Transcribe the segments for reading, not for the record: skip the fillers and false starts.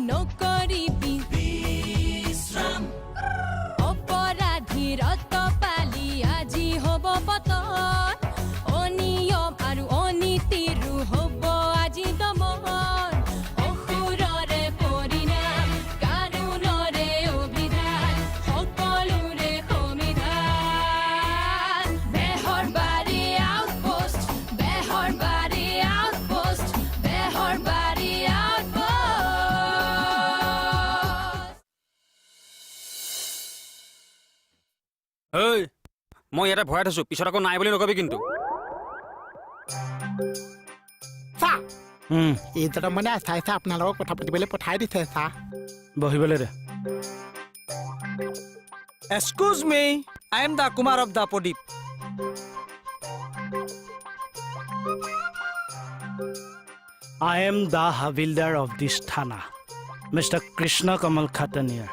নকৰিবি বিশ্ৰাম অপৰাধীৰত পালি আজি হ'ব পতন অনিয়ম আৰু অনীতিৰো হ'ব আজি দমন অসুৰৰে পৰিণাম কানুনৰে অভিধান সকলোৰে সমিধান বেহৰবাৰী আউটপোষ্ট বেহৰবাৰী আউটপোষ্ট বেহৰবাৰী ঐ মই ইয়াতে ভৰাই থৈছো পিছত আকৌ নাই বুলি নকবি কিন্তু এইজনে মানে চাইছে আপোনাৰ লগত কথা পাতিবলৈ পঠাই দিছে চা বহিবলৈ দে Excuse me, I am the Kumar of the Podip. I am the Havildar of this Thana, Mr. Krishna Kamal Khataniya.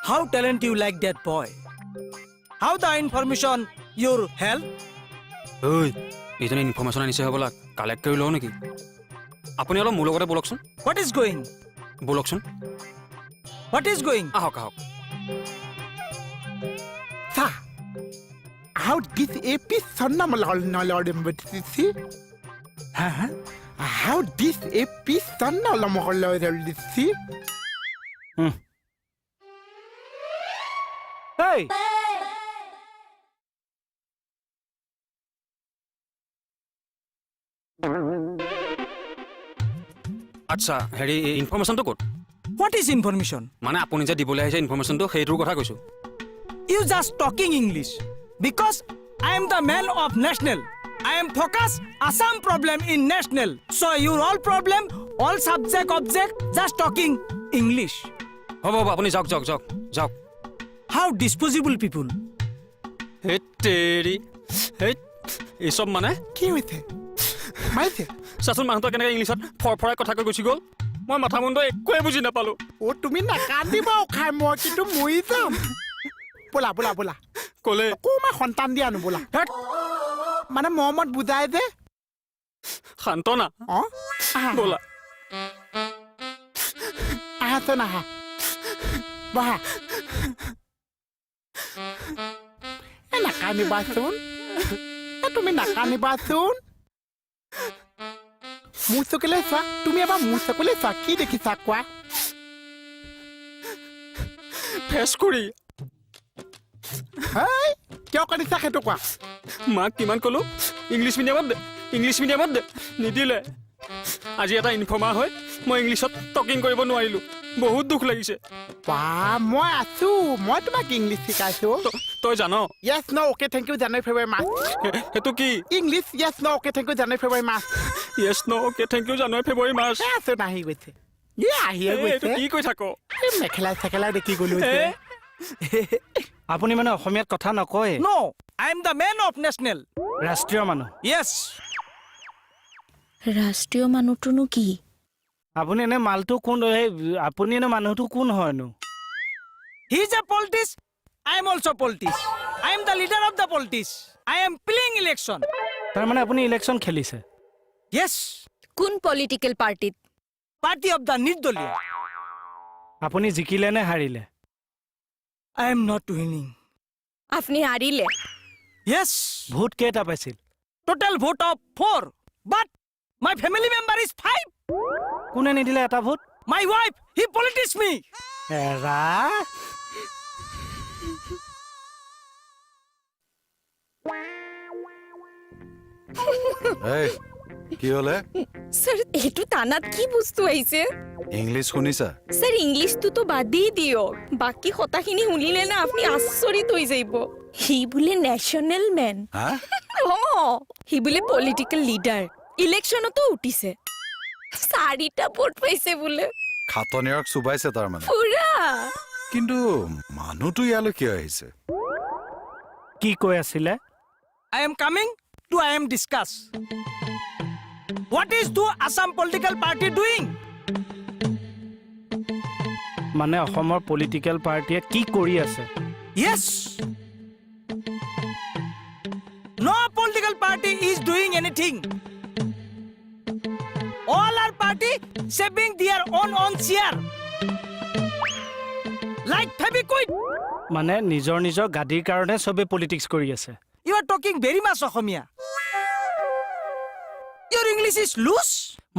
How talent you like that boy? How the information your help? ঐ এইজনে information আনিছে হ'বলা collect কৰি লওঁ নেকি আপুনি অলপ মোৰ লগতে বলকচোন What is going? বলকচোন What is going? আহক আহক চা how this episode নলৰিছি how this episode নলৰিছি Hey! আচ্ছা হেৰি ইনফৰ্মেশ্যনটো ক'ত What is information? মানে আপুনি যে দিবলৈ আহিছে ইনফৰ্মেশ্যনটো সেইটোৰ কথা কৈছোঁ You just talking English. Because I am the man of national. I am focus Assam problem in national. So your all problem, all subject, object, just talking English. হ'ব হ'ব আপুনি যাওক যাওক যাওক যাওক How disposable people. হেই তেৰি হেই এইচব মানে কি হৈছে মাৰিছে চাচোন মানুহটো কেনেকৈ ইংলিছত ফৰফৰাই কথা কৈ গুচি গ'ল মই মাথা মুণ্ড একোৱে বুজি নাপালোঁ তুমি নাকান্দিবা খাই মই কিন্তু মৰি যাম বোলা বোলা বোলা ক'লে অকণমান সন্তান দিয়া আনো বোলা মানে মৰমত বুজাই যে শান্তনা অঁ আহা ব'লা আহাচোন আহা বহা নাকান্দিবাচোন তুমি নাকান্দিবাচোন মোৰ চকুলৈ চোৱা তুমি এবাৰ মোৰ চকুলৈ চোৱা কি দেখিছা কোৱা ফেচ কৰি হেই কিয় কান্দিছা সেইটো কোৱা মাক কিমান ক'লোঁ ইংলিছ মিডিয়ামত দে নিদিলে আজি এটা ইনফৰ্মাৰ হৈ মই ইংলিছত টকিং কৰিব নোৱাৰিলোঁ বহুত দুখ লাগিছে বা মই আছো মই তোমাক ইংলিছ শিকাইছো তই জান য়েছ ন অ'কে থেংক ইউ জানুৱাৰী ফেব্ৰুৱাৰী মাৰ্চ সেইটো কি ইংলিছ য়েছ ন অ'কে থেংক ইউ জানুৱাৰী ফেব্ৰুৱাৰী মাৰ্চ য়েছ ন অ'কে থেংক ইউ জানুৱাৰী ফেব্ৰুৱাৰী মাৰ্চ আছো নাহি গৈছে আহিয়ে এইটো গৈছে কি কৈ থাক মেখেলা চেখেলা দেখি গলো আপুনি মানে অসমীয়াত কথা নকয় No, I am the man of national. ৰাষ্ট্ৰীয় মানুহ Yes. ৰাষ্ট্ৰীয় মানুহটোনো কি আপুনি এনে মালটো কোন আপুনি এনে মানুহটো কোন হয়নো He is a politics. I am also politics. I am the leader of the politics. I am playing election. তাৰমানে আপুনি ইলেকশ্যন খেলিছে Yes. কোন পলিটিকেল পাৰ্টিত Party of the Nirdoliya. আপুনি জিকিলে নে হাৰিলে I am not winning. আপুনি হাৰিলে Yes. ভোট কেইটা পাইছিল Total vote of 4. But my family member is 5. কোনে নিদিলে এটা vote My wife, he politics me. এৰা এই কি হলে স্যার এইটো তানাত কি বস্তু আহিছে ইংলিছ শুনিছা স্যার ইংলিশটো বাদই দিয়ক বাকি কথাখিনি শুনিলে না আপনি আশ্চর্যিত হৈ যাইব হি বুলে ন্যাশনাল ম্যান হা হি বুলে পলিটিক্যাল লিডার ইলেকশনতো উঠিছে 4টা ভোট পাইছে বুলে খাতনিয়াক চুবাইছে তাৰমানে পুৰা কিন্তু মানুহটো ইয়ালৈ কিয় আহিছে কি কৈ আছিলে I am coming to I am discuss. What is the Assam political party doing? মানে অসমৰ পলিটিকেল পাৰ্টিয়ে কি কৰি আছে Yes. No political party is doing anything. All are party saving their own chair. Like Febiquid. মানে নিজৰ নিজৰ গাদীৰ কাৰণে সবে পলিটিক্স কৰি আছে You are talking very much Assamia. Your English is loose.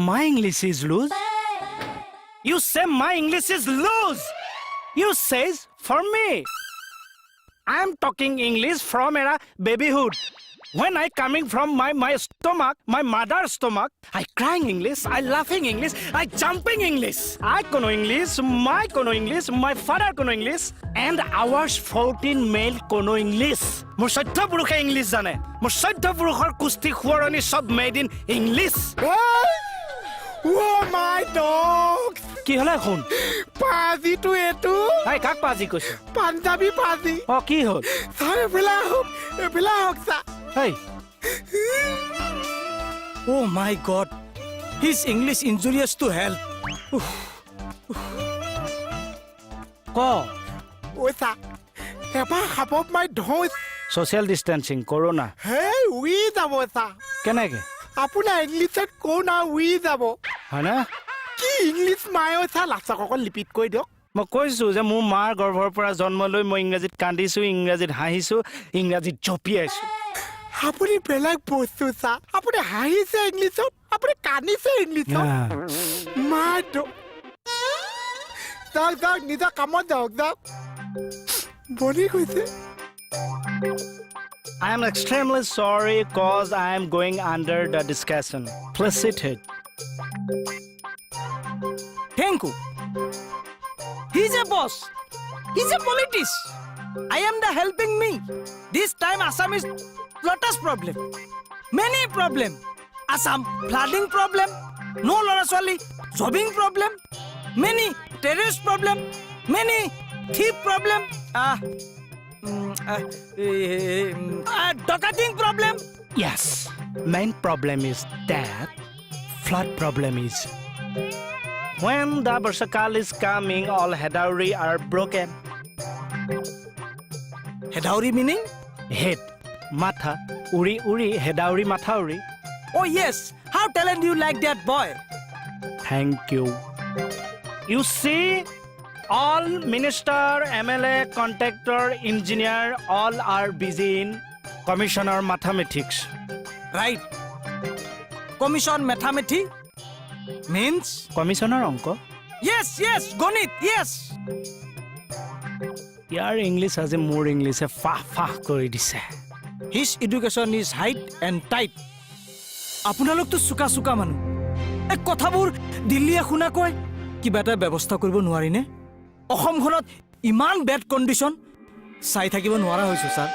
My English is loose. You say my English is loose. You says for me. I am talking English from era babyhood. When I coming from my stomach, my mother's stomach, I crying English, I laughing English, I jumping English. I know English, my know English, my father know English, and ours 14 male know English. মোৰ 14 পুৰুষে English জানে মোৰ 14 পুৰুষৰ কুস্তি খুৱৰণি সব made in English Oh my dog! কি হলে শুন পাজিটো এটো আই কাক পাজি কৈছ পাঞ্জাবী পাজি অ কি হল চাই এফেলা হওক চা হেই Oh my God. His English injurious to health. ক ঐ চা এবাৰ খাব মাই ঢৌ সোশ্যাল ডিস্টেন্সিং কৰোনা হেই উই যাব চা কেনেকে আপোনাৰ ইংলিছত কওঁ না উই যাব হয় না কি ইংলিছ মায়ো চা লাচক অকল লিপিত কৈ দিয়ক মই কৈছো যে মোৰ মাৰ গৰ্ভৰ পৰা জন্ম লৈ মই ইংৰাজীত কান্দিছো ইংৰাজীত হাঁহিছো ইংৰাজীত জঁপিয়াইছো আপুনি বেলেগ বস্তু চা আপুনি হাঁহিছে ইংলিছত আপুনি কান্দিছে ইংলিছত মাই যাওক নিজৰ কামত যাওক বনি গৈছে I am extremely sorry cause I am going under the discussion. Please sit here. Thank you. He's a boss. He's a politics. I am the helping me. This time Assam is lotus problem. Many problem. Assam flooding problem. No Loraswali jobbing problem. Many terrorist problem. Many thief problem. Docketing problem. Yes. Main problem is that flood problem is when the Barsakal is coming, all Hedauri are broken. Hedauri meaning? Head, matha, uri, Hedauri, mathauri. Oh yes. How talent you like that boy? Thank you. You see, all minister, MLA, contractor, engineer, all are busy in commissioner mathematics. Right. Commission mathematics means? Commissioner Onko? Yes, Gonit, yes. Your English has a more English, a fah kori dise. His education is height and tight. আপোনালোক তো সুকা মানুহ এক কথাবোৰ দিল্লীয়ে শুনা কয় কিবা এটা ব্যৱস্থা কৰিব নোৱাৰি নে অসমখনত ইমান বেড কণ্ডিশ্যন চাই থাকিব নোৱাৰা হৈছো ছাৰ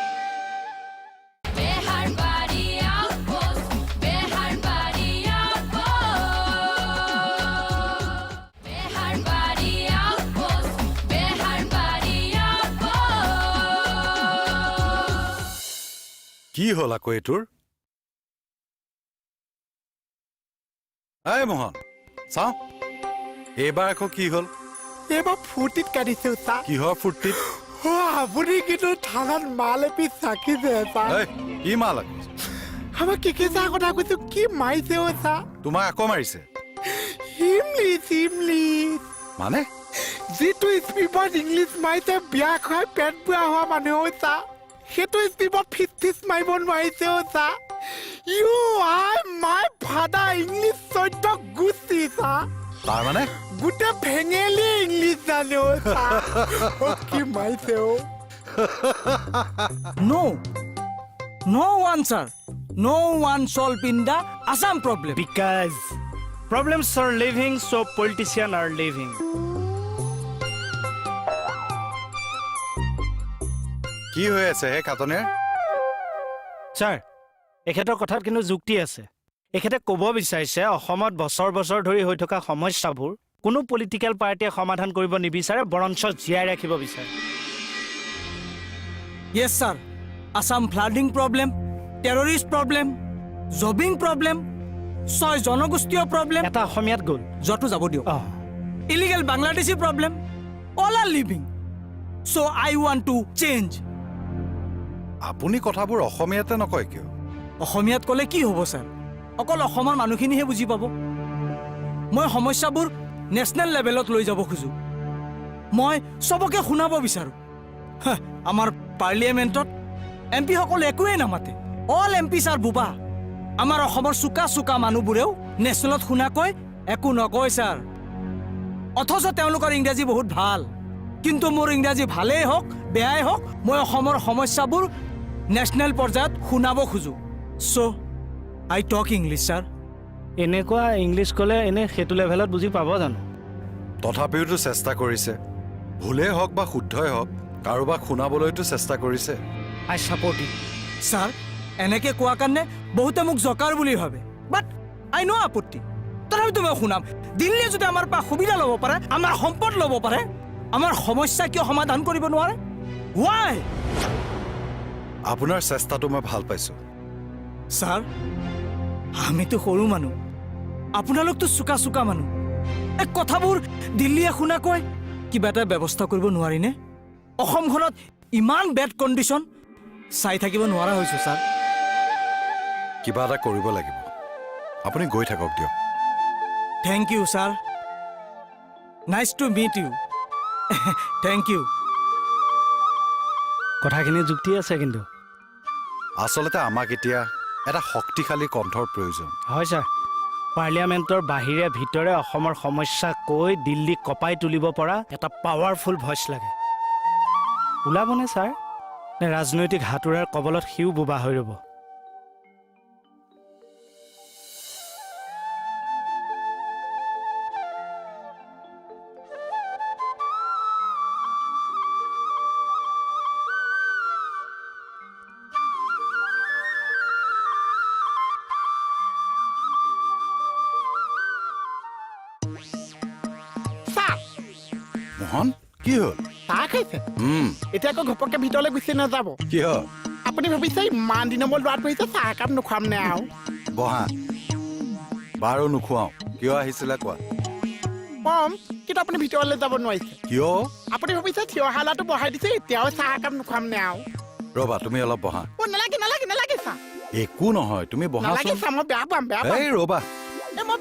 কি হ'ল আকৌ এইটোৰ আই মোহন চাওঁ এইবাৰ আকৌ কি হ'ল এইবাৰ ফূৰ্তিত কাটিছে চা কিহৰ ফূৰ্তিত আপুনি কিন্তু থানাত মাল এপিচ চাকিছে চা কি মাল আকৌ আমাৰ কি চা কথা কৈছো কি মাৰিছে অ চা তোমাক আকৌ মাৰিছে ইংলিছ মানে যিটো স্পিপত ইংলিছ মাৰিছে বিয়া খুৱাই পেট বুঢ়া হোৱা মানুহ চা সেইটো স্পিপত ফিচ মাৰিব নোৱাৰিছে অ চা you I my father English চৈত্য গুচি চা তাৰমানে গোটেই ফেঙেলি ইংলিছ জানে অ চা কি মাৰিছে অ No answer. No one solve in the Assam problem. Because problems are living, so politicians are living. কি হৈ আছে হে কাটনেৰ ছাৰ এখেতৰ কথাত কিন্তু যুক্তি আছে এখেতে ক'ব বিচাৰিছে অসমত বছৰ ধৰি হৈ থকা সমস্যাবোৰ কোনো পলিটিক্যাল পাৰ্টিয়ে সমাধান কৰিব নিবিচাৰে বৰঞ্চ জীয়াই ৰাখিব বিচাৰে Yes, sir. Assam flooding problem, terrorist problem, jobbing problem, soy জনগোষ্ঠীয় problem. এটা অসমীয়াত গ'ল যতো যাব দিও. Illegal Bangladeshi problem. All are living. So I want to change. আপুনি কথাবোৰ অসমীয়াতে নকয় কিয় অসমীয়াত ক'লে কি হ'ব স্যাৰ? অকল অসমৰ মানুহখিনিহে বুজি পাব. মই সমস্যাবোৰ নেশ্যনেল লেভেলত লৈ যাব খোজো মই চবকে শুনাব বিচাৰোঁ আমাৰ পাৰ্লিয়ামেণ্টত এমপিসকল একোৱেই নামাতে অল এমপিছ আৰ বুবা আমাৰ অসমৰ চোকা চোকা মানুহবোৰেও নেশ্যনেলত শুনাকৈ একো নকয় ছাৰ অথচ তেওঁলোকৰ ইংৰাজী বহুত ভাল কিন্তু মোৰ ইংৰাজী ভালেই হওক বেয়াই হওক মই অসমৰ সমস্যাবোৰ নেশ্যনেল পৰ্যায়ত শুনাব খোজো চ' আই টক ইংলিছ ছাৰ এনেকুৱা ইংলিছ ক'লে এনে সেইটো লেভেলত বুজি পাব জানো তথাপিওতো চেষ্টা কৰিছে ভুলেই হওক বা শুদ্ধই হওক কাৰোবাক শুনাবলৈতো চেষ্টা কৰিছে আই ছাপৰ্ট ইট ছাৰ এনেকে কোৱা কাৰণে বহুতে মোক জকাৰ বুলি ভাবে বাট আই নো আপত্তি তথাপিতো মই শুনাম দিল্লীয়ে যদি আমাৰ পৰা সুবিধা ল'ব পাৰে আমাৰ সম্পদ ল'ব পাৰে আমাৰ সমস্যা কিয় সমাধান কৰিব নোৱাৰে ৱাই আপোনাৰ চেষ্টাটো মই ভাল পাইছোঁ ছাৰ আমিতো সৰু মানুহ আপোনালোকতো চোকা চোকা মানুহ এই কথাবোৰ দিল্লীয়ে শুনাকৈ কিবা এটা ব্যৱস্থা কৰিব নোৱাৰিনে অসমখনত ইমান বেড কণ্ডিশ্যন চাই থাকিব নোৱাৰা হৈছোঁ ছাৰ কিবা এটা কৰিব লাগিব আপুনি গৈ থাকক দিয়ক thank you sir nice to meet you thank you কথাখিনি যুক্তি আছে কিন্তু আচলতে আমাক এতিয়া এটা শক্তিশালী কণ্ঠৰ প্ৰয়োজন হয় ছাৰ পাৰ্লিয়ামেণ্টৰ বাহিৰে ভিতৰে অসমৰ সমস্যা কৈ দিল্লীক কঁপাই তুলিব পৰা এটা পাৱাৰফুল ভইচ লাগে ওলাবনে ছাৰ নে ৰাজনৈতিক হাতোৰাৰ কবলত সিও বোবা হৈ ৰ'ব মোহন কি হ'ল চাহ খাইছে এতিয়া আকৌ ঘপককে ভিতৰলৈ গুচি নাযাব কিয় আপুনি ভাবিছে ইমান দিনৰ মূৰত ল'ৰাত বহিছে চাহ একাপ নোখোৱাম নে আৰু বহা বাৰু নোখোৱাওঁ কিয় আহিছিলে কোৱা কম কিন্তু আপুনি ভিতৰলৈ যাব নোৱাৰিছে কিয় আপুনি ভাবিছে থিয় হালাটো বহাই দিছে এতিয়াও চাহ একাপ নোখোৱাম নে আৰু ৰ'বা তুমি অলপ বহা অ' নালাগে নালাগে নালাগে চাহ একো নহয় তুমি নালাগে বহাচোন চাহ মই বেয়া পাম বেয়া পাম এই ৰ'বা মই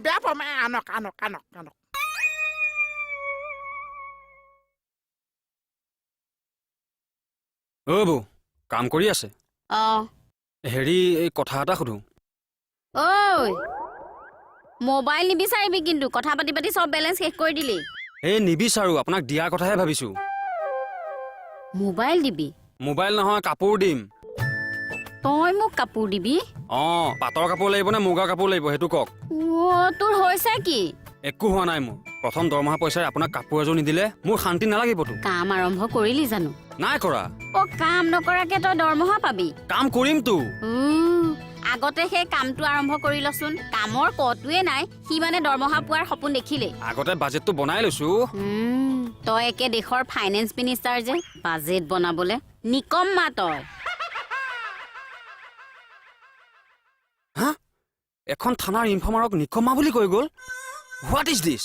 বেয়া পাম আনক আনক আনক আনক অ' বৌ কাম কৰি আছে অঁ হেৰি এই কথা এটা সুধো ঐ মোবাইল নিবিচাৰিবি কিন্তু কথা পাতি পাতি চব বেলেঞ্চ শেষ কৰি দিলি এই নিবিচাৰো আপোনাক দিয়াৰ কথাহে ভাবিছো মোবাইল দিবি মোবাইল নহয় কাপোৰ দিম তই মোক কাপোৰ দিবি অঁ পাটৰ কাপোৰ লাগিব নে মুগাৰ কাপোৰ লাগিব সেইটো কওক অ' তোৰ হৈছে কি একো হোৱা নাই মোৰ প্ৰথম দৰমহা পইচাৰে আপোনাক কাপোৰ এযোৰ নিদিলে মোৰ শান্তি নালাগিবতো কাম আৰম্ভ কৰিলি জানো নাই কৰা অ' কাম নকৰাকে তই দৰমহা পাবি কাম কৰিমতো আগতে সেই কামটো আৰম্ভ কৰি লচোন কামৰ কটোৱে নাই সি মানে দৰমহা পোৱাৰ সপোন দেখিলে আগতে বাজেটটো বনাই লৈছো তই একে দেশৰ ফাইনেন্স মিনিষ্টাৰ যে বাজেট বনাবলে নিকম্মা তই হা এখন থানাৰ ইনফৰ্মাৰক নিকম্মা বুলি কৈ গ'ল হোৱাট ইজ দিছ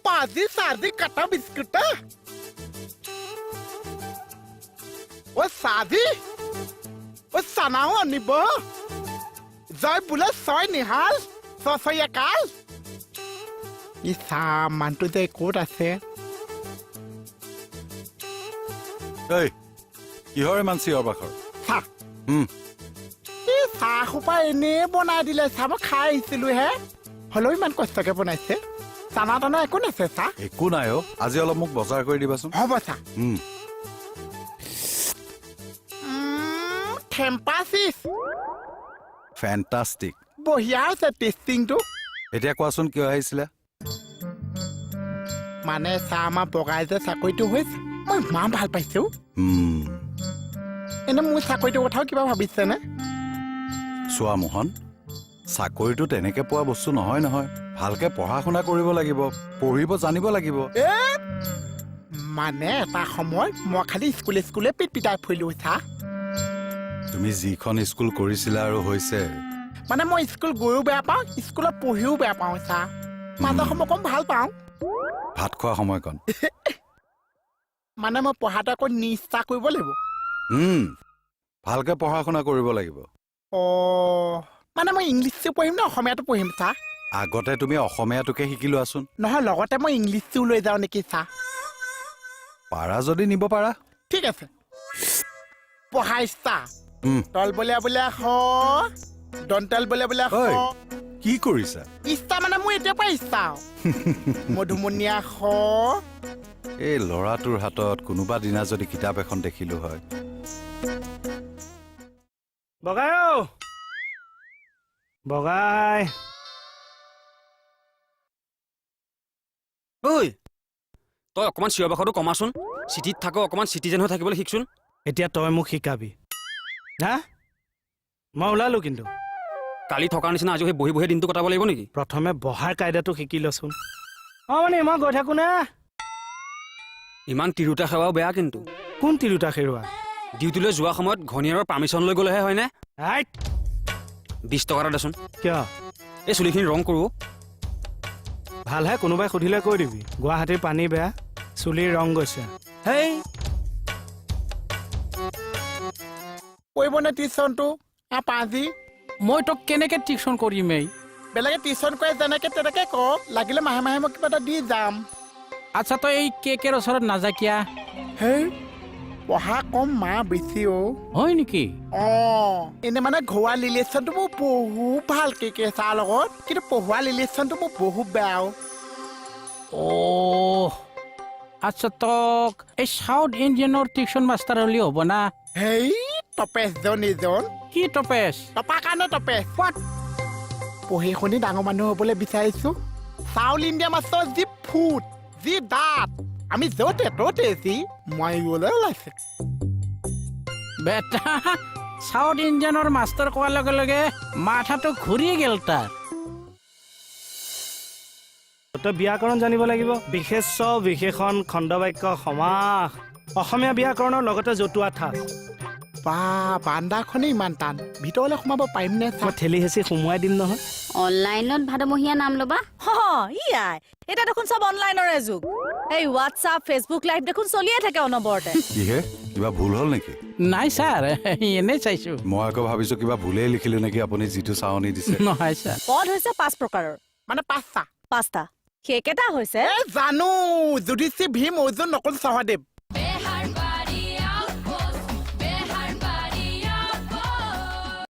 পাজি চাজি কাটা বিস্কুট ও চাজি ও চানাও আনিব জয় বোলে ছয় নিহাল ছয় কাল ই চাহ মানুহটো যে ক'ত আছে এই কিহৰ ইমান চিঞৰ বাখৰ চাহ এই চাহ সোপা এনেই বনাই দিলে চাহ মই খাই আহিছিলো হে হ'লেও ইমান কষ্টকে বনাইছে চানা টানা একো নাছে চাহ একো নাই অ' আজি অলপ মোক বজাৰ কৰি দিবাচোন হ'ব চাহ থেম্পাচিছ ফেণ্টাষ্টিক বঢ়িয়া আছে টেষ্টিংটো এতিয়া কোৱাচোন কিয় আহিছিলে মানে চাহ আমাৰ বগাই যে চাকৰিটো হৈছে মই ইমান ভাল পাইছো এনে মোৰ চাকৰিটোৰ কথাও কিবা ভাবিছেনে চোৱা মোহন চাকৰিটো তেনেকে পোৱা বস্তু নহয় নহয় ভালকে পঢ়া শুনা কৰিব লাগিব পঢ়িব জানিব লাগিব মানে এটা সময় মই খালি স্কুলে পিট পিটাই ফুৰিলো চাহ তুমি যিখন স্কুল কৰিছিলা আৰু হৈছে মানে মই স্কুল গৈও বেয়া পাওঁ স্কুলত পঢ়িও বেয়া পাওঁ ছাৰ মাজে সময় কম ভাল পাওঁ ভাত খোৱা সময়কণ মানে মই পঢ়াটো আকৌ নিষ্ঠা কৰিব লাগিব ভালকে পঢ়া শুনা কৰিব লাগিব মানে মই ইংলিছটো পঢ়িম নে অসমীয়াটো পঢ়িম ছাৰ আগতে তুমি অসমীয়াটোকে শিকি লোৱাচোন নহয় লগতে মই ইংলিছটোও লৈ যাওঁ নেকি ছাৰ পাৰা যদি নিব পাৰা ঠিক আছে পঢ়া ইচ্ছা তল বলীয়া বোলে দন্তাল বোলে বোলে ঐ কি কৰিছা ইচ্ছা মানে মোৰ এতিয়া পৰা ইচ্ছা মধুমনীয়া এই ল'ৰাটোৰ হাতত কোনোবা দিনা যদি কিতাপ এখন দেখিলো হয় বগাই অ বগাই ঐ তই অকণমান চিঞৰ বাখৰটো কমাচোন চিটিত থাক অকণমান চিটিজেন হৈ থাকিবলৈ শিকচোন এতিয়া তই মোক শিকাবি হা মই ওলালো কিন্তু কালি থকাৰ নিচিনা আজি সেই বহি বহি দিনটো কটাব লাগিব নেকি প্ৰথমে বহাৰ কাইদাটো শিকি লচোন মানে মই গৈ থাকো না ইমান তিৰোতা সেৱাও বেয়া কিন্তু কোন তিৰোতা খেৰুৱা ডিউটিলৈ যোৱা সময়ত ঘনীয়াৰৰ পাৰ্মিশ্যন লৈ গ'লেহে হয়নে আইট 20 টকা এটা দেচোন কিয় এই চুলিখিনি ৰং কৰোঁ ভালহে কোনোবাই সুধিলে কৈ দিবি গুৱাহাটীৰ পানী বেয়া চুলিৰ ৰং গৈছে হেই কৰিবনে টিউশ্যনটো পাঁজি মই তোক কেনেকে টিউশ্যন কৰিম এই বেলেগে টিউশ্যন কৰে যেনেকে তেনেকে কওক লাগিলে মাহে মাহে মই কিবা এটা দি যাম আচ্ছা তই এই কেকৰ ওচৰত নাযা কিয়া হেই পঢ়া কম মা বেছি হয় নেকি এনে মানে ঘৰুৱা ৰিলেশ্যনটো মোৰ বহুত ভাল কেকে ছাৰ লগত কিন্তু পঢ়োৱা ৰিলেশ্যনটো মোৰ বহুত বেয়া আচ্ছা তোক এই চাউথ ইণ্ডিয়ানৰ টিউশ্যন মাষ্টাৰ হ'লে হ'ব না হেই তপেশজন এইজন কি টপেছ টপা কাৰণে তপেশ পঢ়ি শুনি ডাঙৰ মানুহ হ'বলৈ বিচাৰিছো চাউথ ইণ্ডিয়া মাষ্টৰ যি ফুট যি দাঁত আমি য'তে ত'তে যি মাৰিবলৈ ওলাইছে বেটা চাউথ ইণ্ডিয়ানৰ মাষ্টাৰ কোৱাৰ লগে লগে মাথাটো ঘূৰি গেল তাৰ তই ব্যাকৰণ জানিব লাগিব বিশেষ্য বিশেষণ খণ্ডবাক্য সমাস অসমীয়া ব্যাকৰণৰ লগতে জতুৱা ঠাঁচ বা বান্দাখনে ইমান টান ভিতৰলৈ সোমাব পাৰিম নে মই ঠেলি হেঁচি সোমোৱাই দিম নহয় অনলাইনত ভাদমহীয়া নাম ল'বা ইয়াই এটা দেখোন চব অনলাইনৰে যুগ এই হোৱাটছআপ ফেচবুক লাইভ দেখোন চলিয়ে থাকে অনবৰতে কিহে কিবা ভুল হ'ল নেকি নাই ছাৰ এনেই চাইছো মই আকৌ ভাবিছো কিবা ভুলেই লিখিলো নেকি আপুনি যিটো চাৱনি দিছে নহয় ছাৰ পদ হৈছে 5 প্ৰকাৰৰ মানে 5টা 5টা সেইকেইটা হৈছে জানো যুধিষ্ঠিৰ ভীম অৰ্জুন নকুল সহদেৱ